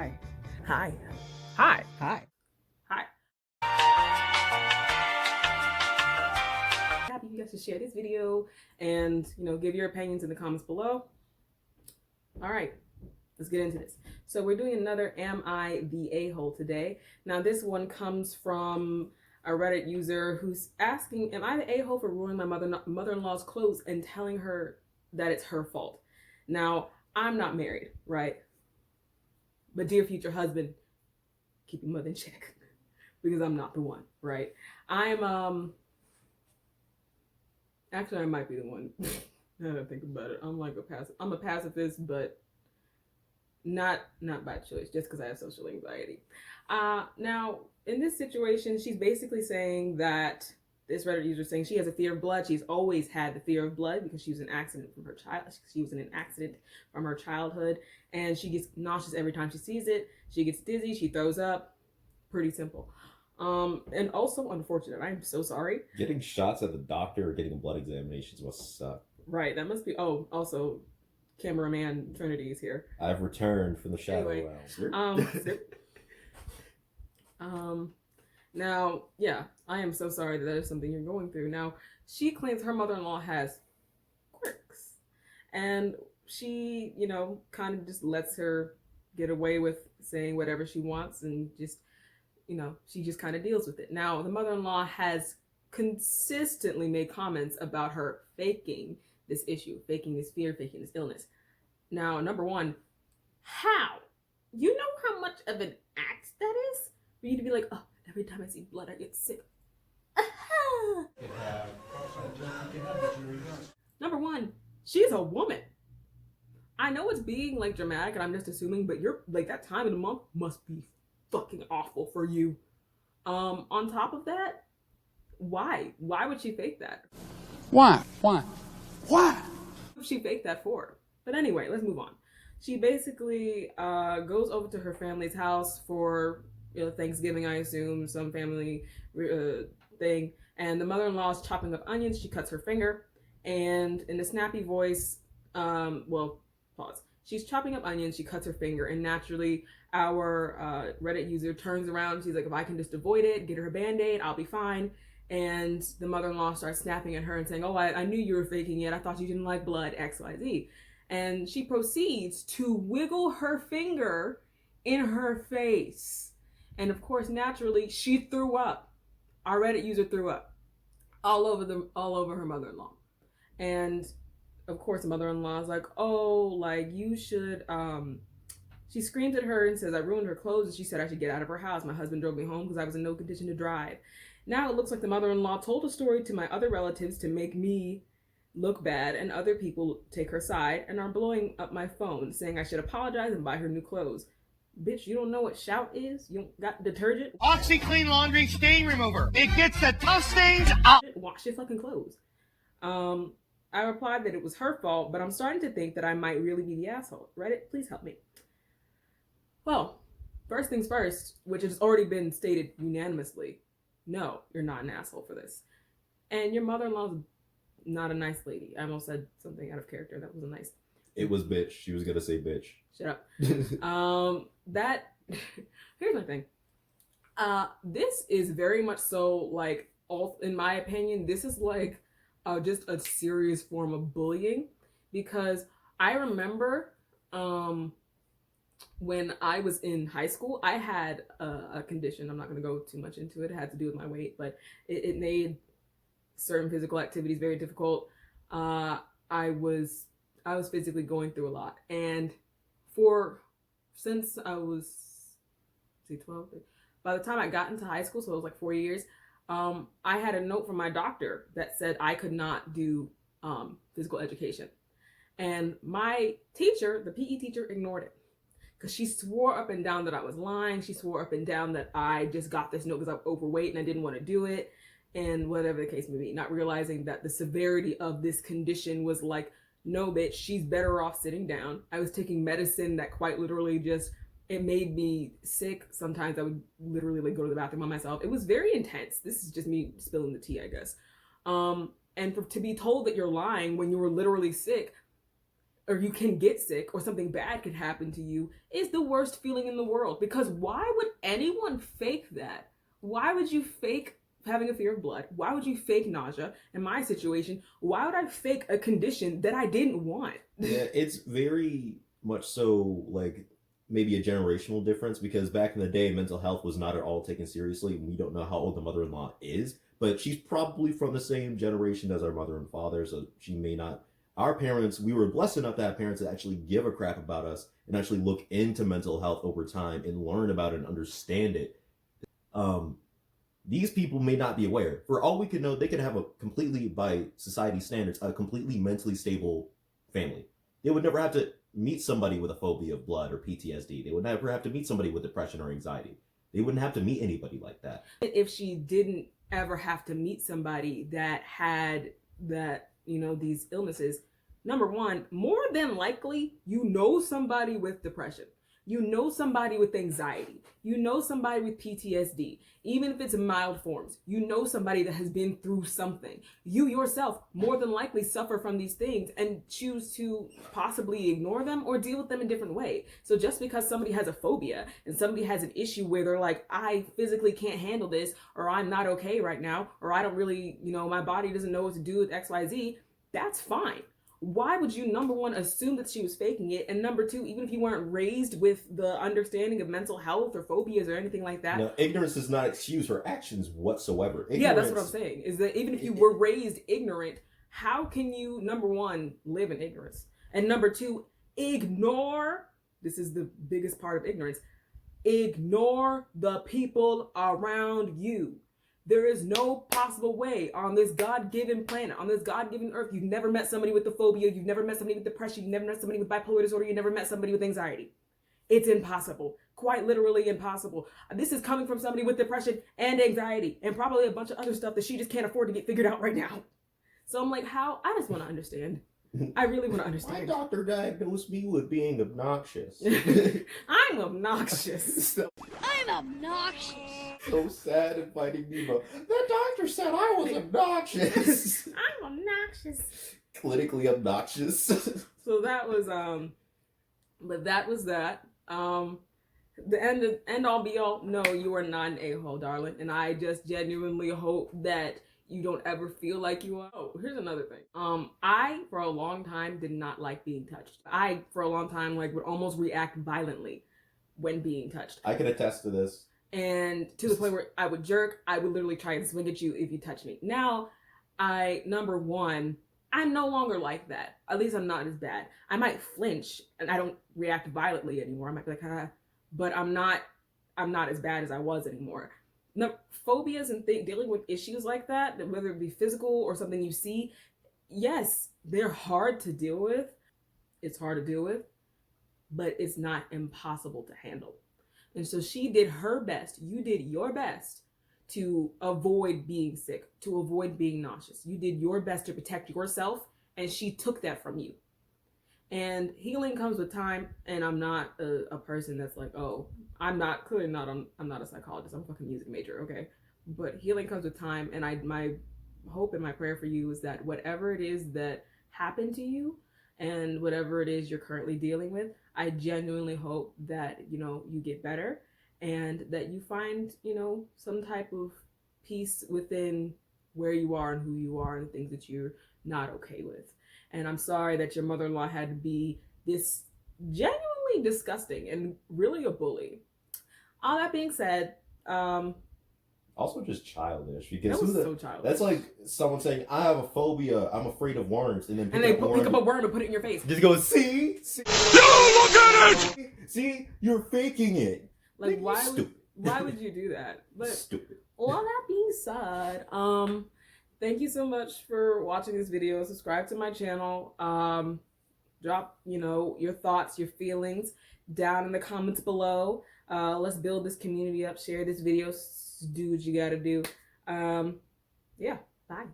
Hi. Hi. Hi. Hi. Hi. Happy you guys to share this video and give your opinions in the comments below. All right, let's get into this. So we're doing another Am I the A-hole today. Now this one comes from a Reddit user who's asking, am I the a-hole for ruining my mother-in-law's clothes and telling her that it's her fault? Now, I'm not married, right? But dear future husband, keep your mother in check because I'm not the one, right? I'm actually I might be the one. Now that I think about it, I'm a pacifist, but not by choice, just because I have social anxiety. Now in this situation, she's basically saying that this Reddit user is saying she has a fear of blood. She's always had the fear of blood because she was in an accident from her childhood, and she gets nauseous every time she sees it. She gets dizzy, she throws up. Pretty simple. And also unfortunate. I'm so sorry. Getting shots at the doctor or getting blood examinations must suck. Right, that must be. Oh, also, cameraman Trinity is here. I've returned from the shadow realm. Now, yeah, I am so sorry that is something you're going through. Now, she claims her mother-in-law has quirks, and she, kind of just lets her get away with saying whatever she wants, and just, she just kind of deals with it. Now, the mother-in-law has consistently made comments about her faking this issue, faking this fear, faking this illness. Now, number one, how? You know how much of an act that is? For you to be like, oh, every time I see blood, I get sick. Number one, she's a woman. I know it's being like dramatic and I'm just assuming, but you're like that time of the month must be fucking awful for you. On top of that, why would she fake that? Why would she fake that for? But anyway, let's move on. She basically goes over to her family's house for Thanksgiving, I assume, some family thing, and the mother-in-law is chopping up onions. She cuts her finger, and in a snappy voice, pause. She's chopping up onions, she cuts her finger, and naturally our Reddit user turns around. She's like, if I can just avoid it, get her a Band-Aid, I'll be fine. And the mother-in-law starts snapping at her and saying, oh, I knew you were faking it. I thought you didn't like blood, XYZ. And she proceeds to wiggle her finger in her face. And of course, naturally, she threw up. Our Reddit user threw up all over her mother-in-law. And of course, the mother-in-law is like, oh, like you should, she screams at her and says, I ruined her clothes. And she said I should get out of her house. My husband drove me home because I was in no condition to drive. Now it looks like the mother-in-law told a story to my other relatives to make me look bad, and other people take her side and are blowing up my phone saying I should apologize and buy her new clothes. Bitch, you don't know what shout is? You don't got detergent? Oxiclean laundry stain remover. It gets the tough stains out. Wash your fucking clothes. I replied that it was her fault, but I'm starting to think that I might really be the asshole. Reddit, please help me. Well, first things first, which has already been stated unanimously, no, you're not an asshole for this. And your mother-in-law's not a nice lady. I almost said something out of character. That wasn't nice. It was bitch. She was gonna say bitch. Shut up. Here's my thing. This is very much so like, in my opinion, this is like just a serious form of bullying, because I remember when I was in high school, I had a condition. I'm not going to go too much into it. It had to do with my weight, but it made certain physical activities very difficult. I was physically going through a lot, and since I was 12, by the time I got into high school, so it was like 4 years, I had a note from my doctor that said I could not do physical education, and my teacher, the PE teacher, ignored it. Because she swore up and down that I was lying. She swore up and down that I just got this note because I'm overweight and I didn't want to do it. And whatever the case may be. Not realizing that the severity of this condition was like, no, bitch, she's better off sitting down. I was taking medicine that quite literally it made me sick. Sometimes I would literally go to the bathroom by myself. It was very intense. This is just me spilling the tea, I guess. And to be told that you're lying when you were literally sick, or you can get sick, or something bad could happen to you, is the worst feeling in the world. Because why would anyone fake that? Why would you fake having a fear of blood? Why would you fake nausea? In my situation, why would I fake a condition that I didn't want? Yeah, it's very much so like maybe a generational difference, because back in the day, mental health was not at all taken seriously. We don't know how old the mother-in-law is, but she's probably from the same generation as our mother and father, so she may not. Our parents, we were blessed enough to have parents that actually give a crap about us and actually look into mental health over time and learn about it and understand it. These people may not be aware. For all we could know, they could have a completely, by society standards, a completely mentally stable family. They would never have to meet somebody with a phobia of blood or PTSD. They would never have to meet somebody with depression or anxiety. They wouldn't have to meet anybody like that. If she didn't ever have to meet somebody that had that, these illnesses, number one, more than likely, somebody with depression. Somebody with anxiety. Somebody with PTSD. Even if it's mild forms, somebody that has been through something. You yourself more than likely suffer from these things and choose to possibly ignore them or deal with them in a different way. So just because somebody has a phobia and somebody has an issue where they're like, I physically can't handle this, or I'm not okay right now, or I don't really, my body doesn't know what to do with XYZ, that's fine. Why would you, number one, assume that she was faking it? And number two, even if you weren't raised with the understanding of mental health or phobias or anything like that. No, ignorance does not excuse her actions whatsoever. Yeah, that's what I'm saying. Is that even if you were raised ignorant, how can you, number one, live in ignorance? And number two, ignore, this is the biggest part of ignorance, ignore the people around you. There is no possible way on this God-given planet, on this God-given earth, you've never met somebody with the phobia, you've never met somebody with depression, you've never met somebody with bipolar disorder, you've never met somebody with anxiety. It's impossible. Quite literally impossible. This is coming from somebody with depression and anxiety and probably a bunch of other stuff that she just can't afford to get figured out right now. So I'm like, how? I just want to understand. I really want to understand. My doctor diagnosed me with being obnoxious. I'm obnoxious. I'm obnoxious. So sad in Finding Nemo. The doctor said I was obnoxious. I'm obnoxious. Clinically obnoxious. So that was but that was that. The end all be all. No, you are not an a-hole, darling, and I just genuinely hope that you don't ever feel like you are. Oh, here's another thing. I for a long time did not like being touched. I for a long time would almost react violently when being touched. I can attest to this. And to the point where I would jerk, I would literally try and swing at you if you touch me. Now, number one, I'm no longer like that. At least I'm not as bad. I might flinch and I don't react violently anymore. I might be like, but I'm not as bad as I was anymore. Now, phobias and dealing with issues like that, whether it be physical or something you see, yes, they're hard to deal with. It's hard to deal with, but it's not impossible to handle. And so she did her best. You did your best to avoid being sick, to avoid being nauseous. You did your best to protect yourself, and she took that from you. And healing comes with time, and I'm not a person that's like, oh, I'm not a psychologist. I'm a fucking music major, okay? But healing comes with time, and my hope and my prayer for you is that whatever it is that happened to you and whatever it is you're currently dealing with, I genuinely hope that, you get better and that you find, some type of peace within where you are and who you are and things that you're not okay with. And I'm sorry that your mother-in-law had to be this genuinely disgusting and really a bully. All that being said, also just childish, because that was so childish. That's like someone saying, I have a phobia, I'm afraid of worms, and then pick up a worm and put it in your face. Just go, see? You look at it! See? You're faking it. Like, why would you do that? But stupid. All that being said, thank you so much for watching this video. Subscribe to my channel. Drop, your thoughts, your feelings down in the comments below. Let's build this community up. Share this video. Do what you gotta do. Yeah, bye.